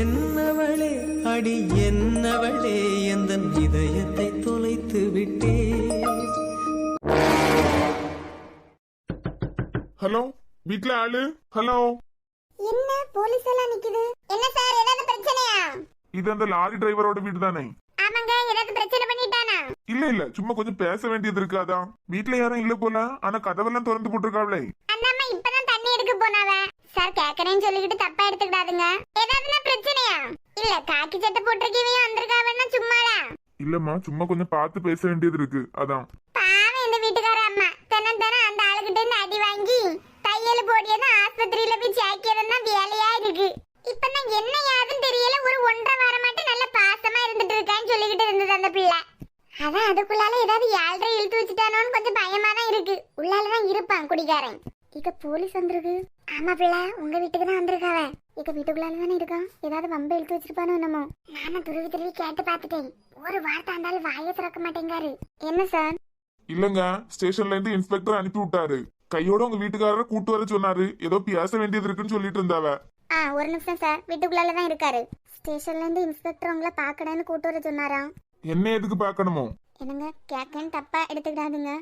என்னவளே அடி என்னவளே எந்தன் இதயத்தை தொலைத்து விட்டே. ஹலோ, வீட்ல ஆளு? ஹலோ, என்ன போலீஸ் எல்லாம் நிக்குது? என்ன சார், ஏதாவது பிரச்சனையா? இது அந்த லாரி டிரைவரோட வீடு தானே? ஆமாங்க, ஏதாவது பிரச்சனை பண்ணிட்டானா? இல்ல சும்மா கொஞ்சம் பேச வேண்டியது இருக்காதா? வீட்ல யாரும் இல்ல போல, ஆனா கதவெல்லாம் திறந்து போட்டிருக்காவளே. அண்ணாம்மா இப்பதான் தண்ணி எடுக்க போனாவ. சார் கேக்குறேன்னு சொல்லிக்கிட்டு தப்பா எடுத்துக்கிடாதுங்க. ஏதாவது பிரச்சனையா? இல்ல காக்கி சட்டை போட்டிருக்கீங்க வந்திருக்காவன்னா சும்மாடா? இல்லம்மா, சும்மா கொஞ்சம் பார்த்து பேச வேண்டியது இருக்கு, அதான். பாவம் இந்த வீட்டுக்கார அம்மா தினம் அந்த ஆளுகிட்ட இருந்து அடி வாங்கி தையல் போடியதும் ஆஸ்பத்திரியில போய் சேர்க்கிறதும் தான் வேலையா இருக்கு. இப்ப நான் என்ன யாருன்னு தெரியல, ஒரு 1.5 வாரம் மட்டும் நல்ல பாசமா இருந்துட்டு இருக்கான்னு சொல்லிக்கிட்டு இருந்தது அந்த பிள்ளை. அதான் அதுக்குள்ளால ஏதாவது 7.5 இழுத்து வச்சுட்டானோன்னு கொஞ்சம் பயமா தான் இருக்கு. உள்ளாலதான் இருப்பான் குடிக்காரன். இக்க போலீஸ் வந்திருக்கு. ஆமா பிள்ளை, உங்க வீட்டுக்கு தான் வந்திருக்காவ. இக்க வீட்டுக்குள்ளால தானே இருக்கான். ஏதாவது வம்ப இழுத்து வச்சிருப்பானோ என்னமோ. நானும் துருவி கேட்டு பாத்துட்டேன். ஒரு வார்த்தை ஆண்டாலும் வாயை திறக்க மாட்டேங்காரு. என்ன சார்? இல்லங்க, ஸ்டேஷன்ல இருந்து இன்ஸ்பெக்டர் அனுப்பி விட்டாரு. கையோட உங்க வீட்டுக்காரரை கூட்டு வர சொன்னாரு. ஏதோ பேச வேண்டியது இருக்குன்னு சொல்லிட்டு இருந்தாவ. ஒரு நிமிஷம் சார், வீட்டுக்குள்ளால தான் இருக்காரு. ஸ்டேஷன்ல இருந்து இன்ஸ்பெக்டர் உங்களை பாக்கணும்னு கூட்டு வர சொன்னாராம். என்ன எதுக்கு பாக்கணுமோ? என்னங்க கேக்கன்னு தப்பா எடுத்துக்கிடாதுங்க.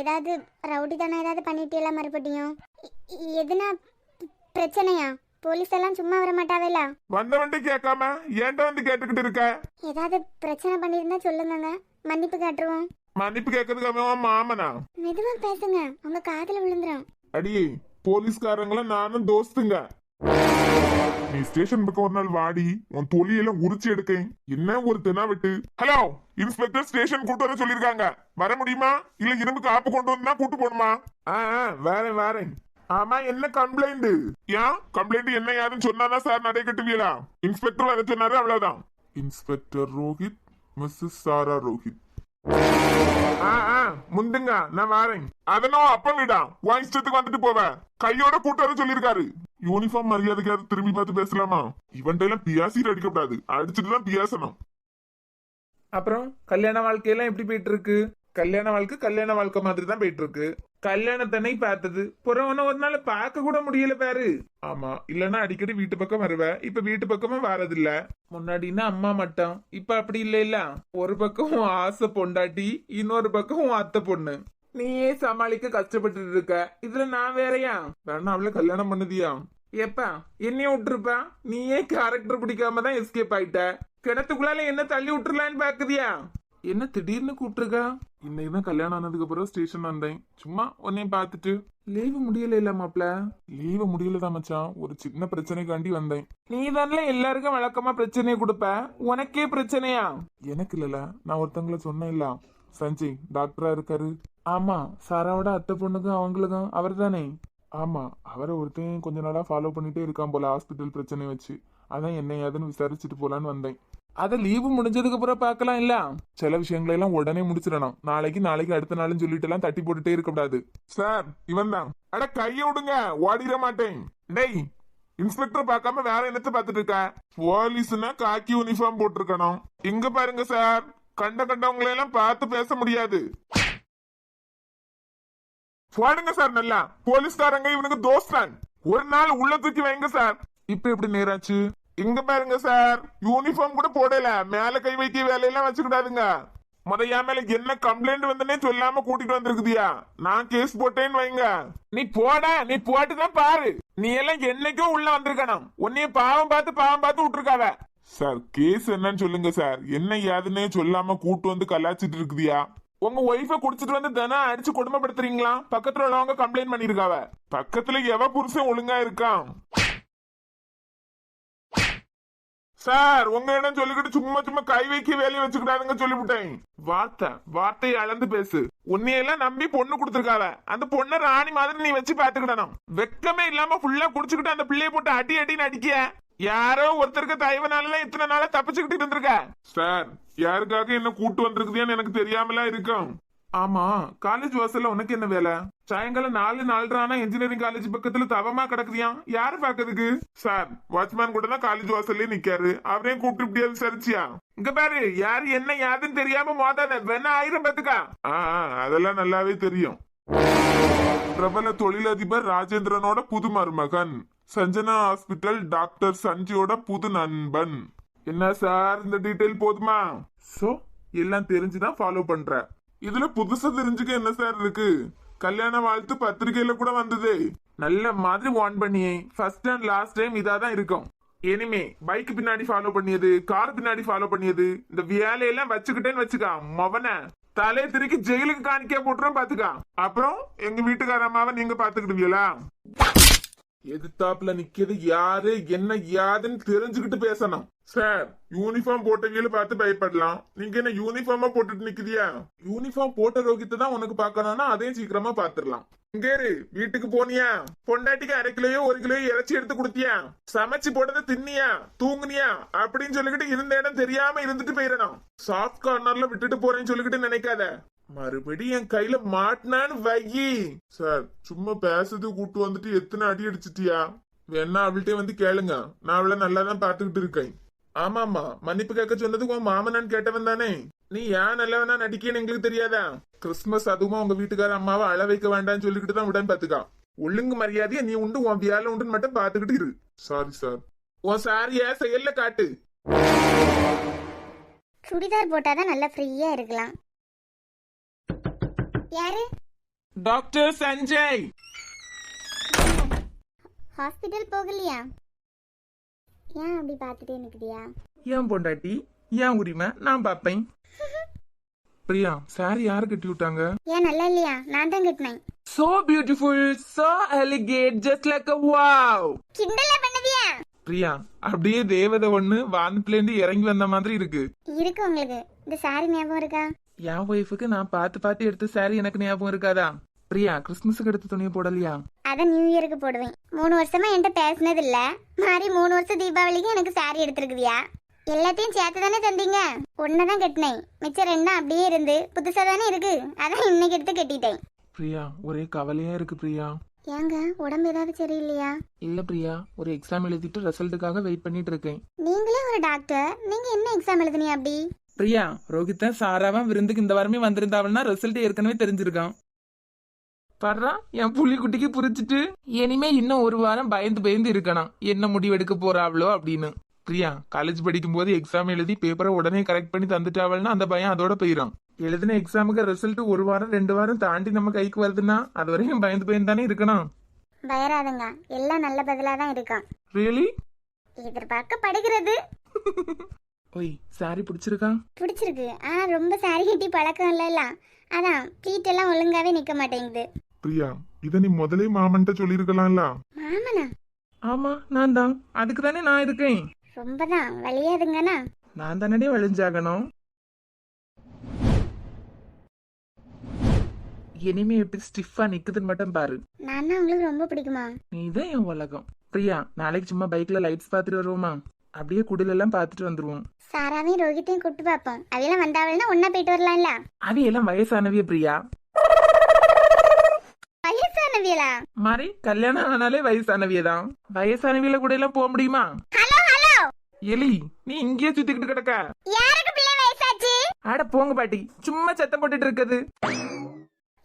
ஏதாவது ரவுடி தானே ஏதாவது பண்ணிட்டீங்களா மறுபடியும்? எதுனா பிரச்சனையா? போலீஸ் எல்லாம் சும்மா வர மாட்டாவேல. வண்டி கேட்காம ஏன்டா வந்து கேட்டுக்கிட்டு இருக்க? ஏதாவது பிரச்சனை பண்ணிருந்தா சொல்லுங்க, மன்னிப்பு கேட்டுருவோம். மன்னிப்பு கேட்கறதுக்கு அவன் மாமனா? மெதுவா பேசுங்க, உங்க காதுல விழுந்துரும். அடியே, போலீஸ்காரங்கள நானும் தோஸ்துங்க. நீ ஸ்டேஷன் பக்கம் ஒரு நாள் வாடி, உன் தொழியெல்லாம் உரிச்சு எடுக்கேன். என்ன ஒரு தெனா விட்டு. ஹலோ, இன்ஸ்பெக்டர் ஸ்டேஷன் கூட்டு வர சொல்லிருக்காங்க. வர முடியுமா? இல்ல இரும்பு காப்பு கொண்டு வந்தா கூட்டு போணுமா? வேறேன். ஆமா, என்ன கம்ப்ளைண்ட்? ஏன் கம்ப்ளைண்ட் என்ன யாருன்னு சொன்னாதான் சார் நடை கட்டுவீங்களா? இன்ஸ்பெக்டர் வர சொன்னாரு, அவ்வளவுதான். இன்ஸ்பெக்டர் ரோஹித், மிஸ்ஸஸ் சாரா ரோஹித். முந்துங்க, நான் வாரேன். அதனும் அப்ப விடா, உன் இஷ்டத்துக்கு வந்துட்டு போவேன். கையோட கூட்டு வர சொல்லிருக்காரு. யூனிஃபார்ம் மரியாதைக்காவது திரும்பி பார்த்து பேசலாமா? இவன்ட்ட எல்லாம் பியாசி அடிக்க கூடாது, அடிச்சுட்டு தான் பியாசணும். அப்புறம் கல்யாண வாழ்க்கையெல்லாம் எப்படி போயிட்டு இருக்கு? கல்யாண வாழ்க்கை மாதிரி தான் போயிட்டு இருக்கு. கல்யாணத்தனை பார்த்தது புறவன ஒரு நாள் பார்க்க கூட முடியல பாரு. ஆமா, இல்லன்னா அடிக்கடி வீட்டு பக்கம் வருவேன். இப்ப வீட்டு பக்கமும் வரதில்ல. முன்னாடின்னா அம்மா மட்டும், இப்ப அப்படி இல்ல இல்ல. ஒரு பக்கம் ஆசை பொண்டாட்டி, இன்னொரு பக்கம் அத்தை பொண்ணு. நீயே சமாளிக்க கஷ்டப்பட்டு இருக்க. இதுல நான் வேறையா? வேணா அவளை கல்யாணம் பண்ணுதியா? எப்பா என்னைய விட்டுருப்பா? நீயே கேரக்டர் பிடிக்காம தான் எஸ்கேப் ஆயிட்ட. கிணத்துக்குள்ளால என்ன தள்ளி விட்டுருலான்னு பாக்குதியா? என்ன திடீர்னு கூப்பிட்டுருக்கா? இன்னைக்குதான் கல்யாணம் ஆனதுக்கு அப்புறம் ஸ்டேஷன் வந்தேன். சும்மா உன்னையும் பார்த்துட்டு. லீவு முடியல இல்ல மாப்ள? லீவு முடியலதான் மச்சான், ஒரு சின்ன பிரச்சனைக்காண்டி வந்தேன். நீ தானே எல்லாருக்கும் வழக்கமா பிரச்சனையை கொடுப்ப, உனக்கே பிரச்சனையா? எனக்கு இல்லல, நான் ஒருத்தவங்கள சொன்னேன் இல்ல, சஞ்சய் டாக்டரா இருக்காரு. ஆமா, சாராவோட அத்தை பொண்ணுக்கும் அவங்களுக்கும் அவர் தானே? ஆமா, அவரை ஒருத்தன் கொஞ்ச நாளா ஃபாலோ பண்ணிட்டே இருக்கான் போல, ஹாஸ்பிட்டல் பிரச்சனை வச்சு. அதான் என்ன ஏதுன்னு விசாரிச்சுட்டு போலான்னு வந்தேன். அத லீவு முடிஞ்சதுக்கு அப்புறம் பாக்கலாம் இல்ல. சில விஷயங்களை எல்லாம் உடனே முடிச்சிடணும். நாளைக்கு அடுத்த நாள்னு சொல்லிட்டு எல்லாம் தட்டி போட்டுட்டே இருக்க கூடாது. சார், இவன் தான். அட கைய விடுங்க, ஓடிட மாட்டேன். டேய், இன்ஸ்பெக்டர் பார்க்காம வேற என்னத்த பாத்துட்டு இருக்க? போலீஸ்னா காக்கி யூனிஃபார்ம் போட்டிருக்கணும். இங்க பாருங்க சார், கண்டவங்களை எல்லாம் பார்த்து பேச முடியாது. போடுங்க சார், நல்லா போலீஸ்காரங்க இவனுக்கு தோஸ்தான். ஒரு நாள் உள்ள தூக்கி வைங்க சார். இப்ப எப்படி நேராச்சு? இங்க பாருங்க சார், யூனிஃபார்ம் கூட போடல, மேல கை வைக்க வேலையெல்லாம் வச்சுக்கிடாதுங்க. முதையா மேல என்ன கம்ப்ளைண்ட் வந்தனே சொல்லாம கூட்டிட்டு வந்திருக்குதியா? நான் கேஸ் போட்டேன்னு வைங்க. நீ போட்டுதான் பாரு. நீ எல்லாம் என்னைக்கும் உள்ள வந்திருக்கணும். உன்னைய பாவம் பார்த்து விட்டுருக்காவ. சார், கேஸ் என்னன்னு சொல்லுங்க சார். என்ன ஏதுன்னே சொல்லாம கூட்டு வந்து கலாச்சிட்டு இருக்குதியா? உங்க ஒய்ஃப குடிச்சிட்டு வந்து தினம் அடிச்சு கொடுமைப்படுத்துறீங்களா? பக்கத்துல உள்ளவங்க கம்ப்ளைண்ட் பண்ணிருக்காவ. பக்கத்துல எவ புருஷன் ஒழுங்கா இருக்கான்? சார், உங்க இடம் சொல்லிக்கிட்டு சும்மா கை வைக்க வேலையை வச்சுக்கிட்டாருங்க சொல்லிவிட்டேன். வார்த்தையை அளந்து பேசு. உன்னையெல்லாம் நம்பி பொண்ணு கொடுத்துருக்காவ. அந்த பொண்ணு ராணி மாதிரி நீ வச்சு பாத்துக்கிடணும். வெக்கமே இல்லாம ஃபுல்லா குடிச்சுக்கிட்டு அந்த பிள்ளைய போட்டு அடின்னு அடிக்க. யாரோ ஒருத்தருக்கு தயவனால இத்தனை நாளா தப்பிச்சுக்கிட்டு இருந்திருக்க. சார், யாருக்காக என்ன கூட்டு வந்திருக்குதியான்னு எனக்கு தெரியாமலாம் இருக்கும். ஆமா, காலேஜ் வாசல்ல உனக்கு என்ன வேலை? சாயங்காலம் 4:30 இன்ஜினியரிங் காலேஜ் பக்கத்துல தவமா கிடக்குதியா? யாரு பாக்குறதுக்கு? சார், வாட்ச்மேன் கூட தான் காலேஜ் வாசல்லே நிக்காரு. அவரையும் கூப்பிட்டு இப்படியே விசாரிச்சியா? இங்க பாரு, யாரு என்ன யாருன்னு தெரியாம மோதாத, வேணா 1000 பேத்துக்கா. அதெல்லாம் நல்லாவே தெரியும். பிரபல தொழிலதிபர் ராஜேந்திரனோட புது மருமகன் சஞ்சனா ஹாஸ்பிட்டல் டாக்டர் சஞ்சியோட புது நண்பன். என்ன சார், இந்த டீடைல் போதுமா? சோ எல்லாம் தெரிஞ்சுதான் ஃபாலோ பண்ற. இதுல புதுசா தெரிஞ்சுக்க என்ன சார் இருக்கு? கல்யாண வாழ்த்து பத்திரிகையில கூட வந்தது. நல்ல மாதிரி வார்ன் பண்ணியே. ஃபர்ஸ்ட் அண்ட் லாஸ்ட் டைம் இதாதான் இருக்கும். இனிமே பைக் பின்னாடி ஃபாலோ பண்ணியது, கார் பின்னாடி ஃபாலோ பண்ணியது, இந்த வேலையெல்லாம் வச்சுக்கிட்டேன்னு வச்சுக்கா மவன தலையை திருக்கி ஜெயிலுக்கு காணிக்க போட்டுரும் பாத்துக்கா. அப்புறம் எங்க வீட்டுக்கார அம்மாவை நீங்க பாத்துக்கிடுவீங்களா? எதிர்த்தாப்புல நிக்கிறது யாரு என்ன யாருன்னு தெரிஞ்சுக்கிட்டு பேசணும். சார், யூனிஃபார்ம் போட்டவங்கள பார்த்து பயப்படலாம். நீங்க என்ன யூனிஃபார்மா போட்டுட்டு நிக்குதியா? யூனிஃபார்ம் போட்ட ரோகித்தை தான் உனக்கு பாக்கணும்னா அதையும் சீக்கிரமா பாத்துடலாம். இங்கேரு, வீட்டுக்கு போனியா? பொண்டாட்டிக்கு 1/2 கிலோயோ 1 கிலோயோ இறைச்சி எடுத்து கொடுத்தியா? சமைச்சு போட்டதை தின்னியா? தூங்குனியா? அப்படின்னு சொல்லிக்கிட்டு இருந்த இடம் தெரியாம இருந்துட்டு போயிடணும். சாஃப்ட் கார்னர்ல விட்டுட்டு போறேன்னு சொல்லிக்கிட்டு நினைக்காத. மறுபடியும் என் கையில மாட்டினான்னு வையி. சார், சும்மா பேசுறது கூட்டு வந்துட்டு எத்தனை அடி அடிச்சிட்டியா? வேணா அவள்கிட்ட வந்து கேளுங்க. நான் அவளை நல்லாதான் பாத்துக்கிட்டு இருக்கேன். ஆமாமா, மன்னிப்பு கேட்க சொன்னது உன் மாமனான்னு கேட்டவன் தானே. நீ ஏன் நல்லவனா நடிக்கன்னு எங்களுக்கு தெரியாதா? கிறிஸ்துமஸ் அதுவும் உங்க வீட்டுக்கார அம்மாவை அழ வைக்க வேண்டாம்னு சொல்லிக்கிட்டு தான் விடான்னு பாத்துக்கா. ஒழுங்கு மரியாதையா நீ உண்டு உன் வேலை உண்டுன்னு மட்டும் பாத்துக்கிட்டு இரு. Sorry sir. உன் சாரிய செயல்ல காட்டு. சுடிதார் போட்டாதான் நல்லா ஃப்ரீயா இருக்கலாம். யாரு? டாக்டர் சஞ்சய். ஹாஸ்பிட்டல் போகலையா? ஏன் அப்படி பார்த்துட்டே நிக்குதியா? ஏன் பொண்டாட்டி, ஏன் உரிமை, நான் பாப்பேன். பிரியா, சாரி யாரு கட்டி விட்டாங்க? ஏன் நல்லா இல்லையா? நான் தான் கட்டினேன். So beautiful, so elegant, just like a wow. கிண்டலா பண்ணுவியா? பிரியா, அப்படியே தேவதை ஒண்ணு வானத்துல இருந்து இறங்கி வந்த மாதிரி இருக்கு. இருக்கு உங்களுக்கு. இந்த சாரி ஞாபகம் இருக்கா? என் ஒய்ஃபுக்கு நான் பார்த்து எடுத்த சாரி எனக்கு ஞாபகம் இருக்காதா? பிரியா, கிறிஸ்துமஸுக்கு எடுத்த துணியை போடலையா? அத நியூ இயருக்கு போடுவேன். 3 வருஷமா என்கிட்ட பேசினது இல்ல. மாதிரி 3 வருஷம் தீபாவளிக்கு எனக்கு சாரி எடுத்திருக்குதியா? எல்லாத்தையும் சேர்த்து தானே தந்தீங்க. ஒன்னதான் கட்டினேன், மிச்சம் 2 அப்படியே இருந்து புதுசா தானே இருக்கு. அதான் இன்னைக்கு எடுத்து கட்டிட்டேன். பிரியா, ஒரே கவலையா இருக்கு பிரியா. ஏங்க, உடம்பு ஏதாவது சரியில்லையா? இல்ல பிரியா, ஒரு எக்ஸாம் எழுதிட்டு ரிசல்ட்டுக்காக வெயிட் பண்ணிட்டு இருக்கேன். நீங்களே ஒரு டாக்டர், நீங்க என்ன எக்ஸாம் எழுதுனீங்க அப்படி? பிரியா, ரோஹித்தா சாராவா விருந்துக்கு இந்த வாரமே வந்திருந்தாவல்னா ரிசல்ட் ஏற்கனவே தெரிஞ்சிருக்கான். பாடுறா, என் புள்ளி குட்டிக்கு புரிச்சிட்டு இனிமே இன்னும் 1 வாரம் பயந்து இருக்கணும், என்ன முடிவெடுக்க போறாவளோ அப்படின்னு. பிரியா, காலேஜ் படிக்கும் போது எக்ஸாம் எழுதி பேப்பரை உடனே கரெக்ட் பண்ணி தந்துட்டாவல்னா அந்த பையன் அதோட போயிடும். எழுதின எக்ஸாமுக்கு ரிசல்ட் 1 வாரம் 2 வாரம் தாண்டி நம்ம கைக்கு வருதுன்னா அது வரையும் பயந்து தானே இருக்கணும். பயராதுங்க, எல்லாம் நல்ல பதிலா தான் இருக்கும். ரியலி? எதிர்பார்க்க படுகிறது. ஓய், சாரி பிடிச்சிருக்கா? பிடிச்சிருக்கு. ஆனா ரொம்ப சாரி கட்டி பழக்கம் இல்ல. அதான் ப்ளீட் எல்லாம் ஒழுங்காவே நிக்க மாட்டேங்குது. பிரியா, இத நீ முதலே மாமன்ட்ட சொல்லிருக்கலாம்ல. மாமனா? ஆமா, நான் தான். அதுக்கு தானே நான் இருக்கேன். ரொம்பதான் வலியாதுங்கண்ணா. நான் தானே வலிஞ்சாகணும். இனிமே எப்படி ஸ்டிஃபா நிக்குதுன்னு மட்டும் பாரு. நான் உங்களுக்கு ரொம்ப பிடிக்குமா? நீதான் என் உலகம். பிரியா, நாளைக்கு சும்மா பைக்ல லைட்ஸ் பாத்துட்டு வருவோமா? அப்படியே குடில எல்லாம் பாத்துட்டு வந்துருவோம். சாராவையும் ரோஹித்தையும் கூட்டு பாப்போம். அவையெல்லாம் வந்தாவல்னா ஒன்னா போயிட்டு வரலாம்ல. அவையெல்லாம் வயசானவிய பிரியா. வயசானவியலா? மாறி, கல்யாணம் ஆனாலே வயசானவியதான். வயசானவியல கூட எல்லாம் போக முடியுமா? ஹலோ ஹலோ எலி, நீ இங்கேயே சுத்திக்கிட்டு கிடக்க. யாருக்கு பிள்ளை வயசாச்சு? ஆட போங்க பாட்டி, சும்மா சத்தம் போட்டுட்டு இருக்குது.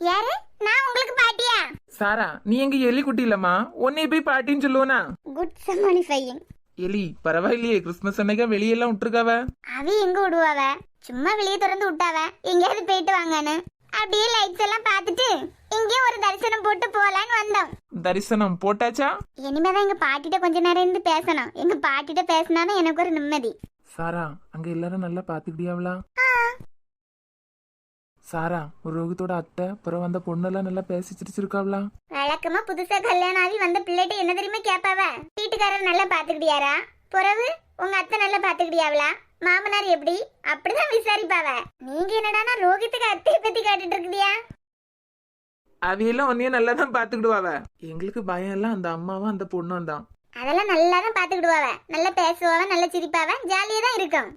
யாரு? நான் உங்களுக்கு பாட்டியா? சாரா, நீ எங்க எலி குட்டி இல்லம்மா, உன்னை போய் பாட்டின்னு சொல்லுவனா? குட் சமாளிஃபையிங். எலி, பரவாயில்லையே, கிறிஸ்துமஸ் அன்னைக்கா வெளியெல்லாம் விட்டுருக்காவ. அவி எங்க விடுவாவ? சும்மா வெளியே திறந்து விட்டாவ, எங்கேயாவது போயிட்டு வாங்கன்னு. அப்படியே லைட்ஸ் எல்லாம் பார்த்துட்டு இங்கேயே ஒரு தரிசனம் போட்டு போலான்னு வந்தோம். தரிசனம் போட்டாச்சா? இனிமேதான் எங்க பாட்டிட்ட கொஞ்ச நேரம் இருந்து பேசணும். எங்க பாட்டிட்ட பேசினாதான் எனக்கு ஒரு நிம்மதி. சாரா, அங்க எல்லாரும் நல்லா பாத்துக்கிட்டியாவளா? சாரா, ஒரு ரோகத்தோட அத்தை புறம் வந்த பொண்ணெல்லாம் நல்லா பேசி சிரிச்சிருக்காவளா? வழக்கமா புதுசா கல்யாணம் ஆகி வந்த பிள்ளைகிட்ட என்ன தெரியுமா கேப்பாவ? வீட்டுக்காரர் நல்லா பாத்துக்கிட்டியாரா? புறவு உங்க அத்தை நல்லா பாத்துக்கிட்டியாவளா? மாமனார் எப்படி? அப்படிதான் விசாரிப்பாவ. நீங்க என்னடானா ரோகித்துக்கு அத்தையை பத்தி காட்டிட்டு இருக்குதியா? அவையெல்லாம் உன்னைய நல்லா தான் பாத்துக்கிடுவாவ. எங்களுக்கு பயம் எல்லாம் அந்த அம்மாவும் அந்த பொண்ணும் தான். அதெல்லாம் நல்லா தான் பாத்துக்கிடுவாவ. நல்லா பேசுவாவ, நல்லா சிரிப்பாவ, ஜாலியா தான் இருக்கும்.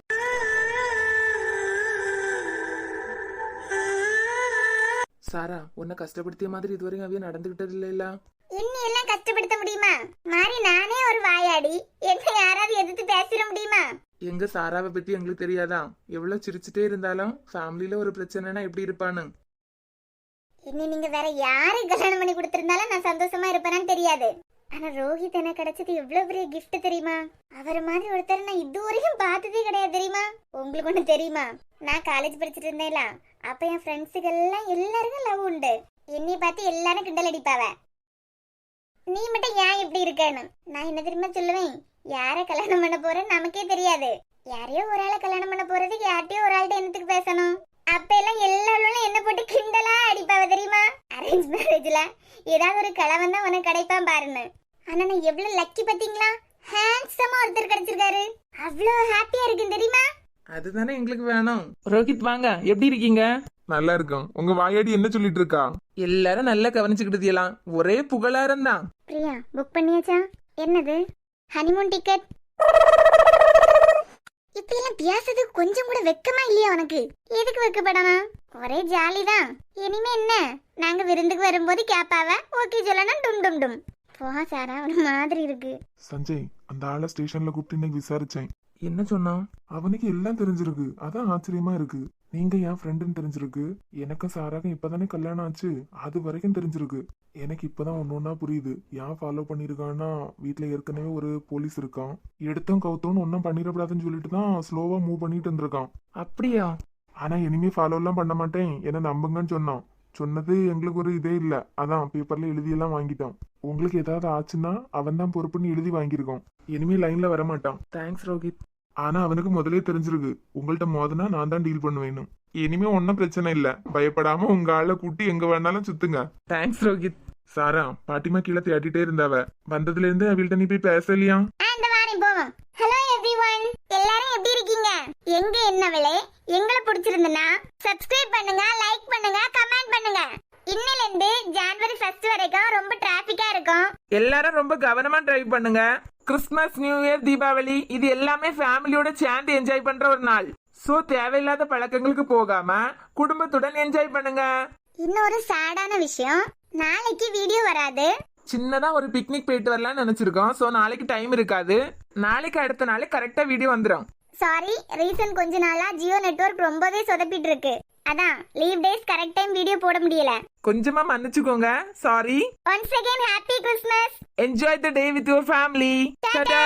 சாரா, உன்னை கஷ்டப்படுத்திய மாதிரி இதுவரைக்கும் அவைய நடந்துகிட்டது இல்ல. இன்னும் எல்லாம் கஷ்டப்படுத்த முடியுமா? மாறி நானே ஒரு வாயாடி, என்ன யாராவது எதிர்த்து பேசிட முடியுமா? எங்க சாராவை பத்தி எங்களுக்கு தெரியாதா? எவ்வளவு சிரிச்சுட்டே இருந்தாலும் ஃபேமிலில ஒரு பிரச்சனைனா எப்படி இருப்பான்னு. இன்னும் நீங்க வேற யாரை கல்யாணம் பண்ணி கொடுத்திருந்தாலும் நான் சந்தோஷமா இருப்பேன்னு தெரியாது. ஆனா ரோஹித் எனக்கு கிடைச்சது எவ்வளவு பெரிய gift தெரியுமா? அவரை மாதிரி ஒருத்தர் நான் இது வரைக்கும் பார்த்ததே கிடையாது தெரியுமா? உங்களுக்கு ஒண்ணு தெரியுமா? நான் காலேஜ் படிச்சுட்டு இருந்தேன்ல, அப்ப என் ஃப்ரெண்ட்ஸுக்கு எல்லாம் எல்லாருக்கும் லவ் உண்டு. என்னைய பார்த்து எல்லாரும் கிண்டல் அடிப்பாவ. நீ மட்டும் ஏன் இப்படி இருக்கேன்னு நான் என்ன தெரியுமா சொல்லுவேன்? யாரை கல்யாணம் பண்ண போறேன்னு நமக்கே தெரியாது. யாரையோ ஒரு ஆளை கல்யாணம் பண்ண போறதுக்கு யார்ட்டையோ ஒரு ஆள்கிட்ட என்னத்துக்கு பேசணும்? அப்ப எல்லாம் எல்லாரும் என்ன போட்டு கிண்டலா அடிப்பாவ தெரியுமா? அரேஞ்ச் மேரேஜ்ல ஏதாவது ஒரு கலவன் தான் உனக்கு கிடைப்பான் பாருன்னு. ஆனா நான் எவ்வளவு லக்கி பாத்தீங்களா? ஹேண்ட்ஸமா ஒருத்தர் கிடைச்சிருக்காரு. அவ்வளவு ஹாப்பியா இருக்கு தெரியுமா? அதுதானே எங்களுக்கு வேணும். ரோஹித் வாங்க, எப்படி இருக்கீங்க? நல்லா இருக்கும். உங்க வாயாடி என்ன சொல்லிட்டு இருக்கா? எல்லாரும் நல்லா கவனிச்சுக்கிட்டதெல்லாம் ஒரே புகழாரம் தான். பிரியா புக் பண்ணியாச்சா? என்னது ஹனிமூன் டிக்கெட்? இப்ப எல்லாம் பேசுறதுக்கு கொஞ்சம் கூட வெக்கமா இல்லையா உனக்கு? எதுக்கு வெக்கப்படணும்? ஒரே ஜாலி தான். இனிமே என்ன, நாங்க விருந்துக்கு வரும்போது கேப்பாவ ஓகே சொல்லணும். டும் டும் டும். போ சாரா, ஒரு மாதிரி இருக்கு. சஞ்சய், அந்த ஆளை ஸ்டேஷன்ல கூப்பிட்டு இன்னைக்கு விசாரிச்சேன். என்ன சொன்னா? அவனுக்கு எல்லாம் தெரிஞ்சிருக்கு. அதான் ஆச்சரியமா இருக்கு. நீங்க என் ஃப்ரெண்டுன்னு தெரிஞ்சிருக்கு. எனக்கும் சாராக்கும் இப்பதானே கல்யாணம் ஆச்சு. அது வரைக்கும் தெரிஞ்சிருக்கு. எனக்கு இப்பதான் ஒன்னொன்னா புரியுது. ஏன் ஃபாலோ பண்ணிருக்கான்னா, வீட்டுல ஏற்கனவே ஒரு போலீஸ் இருக்கான். எடுத்தோம் கவுத்தோன்னு ஒன்னும் பண்ணிடக்கூடாதுன்னு சொல்லிட்டு தான் ஸ்லோவா மூவ் பண்ணிட்டு இருந்திருக்கான். அப்படியா? ஆனா இனிமே ஃபாலோ எல்லாம் பண்ண மாட்டேன், என்ன நம்புங்கன்னு சொன்னான். சொன்னது எங்களுக்கு ஒரு இதே இல்ல. அதான் பேப்பர்ல எழுதியெல்லாம் வாங்கிட்டோம். உங்களுக்கு ஏதாவது ஆச்சுன்னா அவன் தான் பொறுப்புன்னு எழுதி வாங்கியிருக்கோம். இனிமே லைன்ல வர மாட்டான். தேங்க்ஸ் ரோஹித். ஆனா அவனுக்கு முதலே தெரிஞ்சிருக்கு உங்கள்ட்ட மோதனா நான் தான் டீல் பண்ணுவேன்னு. இனிமே ஒன்னும் பிரச்சனை இல்ல. பயப்படாம உங்க ஆளை கூட்டி எங்க வேணாலும் சுத்துங்க. தேங்க்ஸ் ரோஹித். சாரா, பாட்டிமா கீழே தேடிட்டே இருந்தாவ. வந்ததுல இருந்து அவள்கிட்ட நீ போய் பேசலையா? அந்த வாரம் போவோம். ஹலோ எவ்ரிவன், எல்லாரும் எப்படி இருக்கீங்க? எங்க என்னவளே, எங்களை பிடிச்சிருந்தனா சப்ஸ்கிரைப் பண்ணுங்க, லைக் பண்ணுங்க, கமெண்ட் பண்ணுங்க. இன்னில இருந்து ஜனவரி 1 வரைக்கும் ரொம்ப டிராபிக்கா இருக்கும். எல்லாரும் ரொம்ப கவனமா டிரைவ் பண்ணுங்க. கிறிஸ்துமஸ், நியூ இயர், தீபாவளி இது எல்லாமே ஃபேமிலியோட சேர்ந்து என்ஜாய் பண்ற ஒரு நாள். சோ தேவையில்லாத பழக்கங்களுக்கு போகாம குடும்பத்துடன் என்ஜாய் பண்ணுங்க. இன்னொரு சேடான விஷயம், நாளைக்கு வீடியோ வராது. சின்னதா ஒரு பிக்னிக் போயிட்டு வரலாம்னு நினைச்சிருக்கோம். சோ நாளைக்கு டைம் இருக்காது. நாளைக்கு அடுத்த நாள் கரெக்டா வீடியோ வந்துடும். சாரி, ரீசன் கொஞ்ச நாளா ஜியோ நெட்வொர்க் ரொம்பவே சொதப்பிட்டு இருக்கு. அதான் leave days correct time video போட முடியல. கொஞ்சமா மன்னிச்சுக்கோங்க. Sorry. Once again happy Christmas. Enjoy the day with your family. Tata.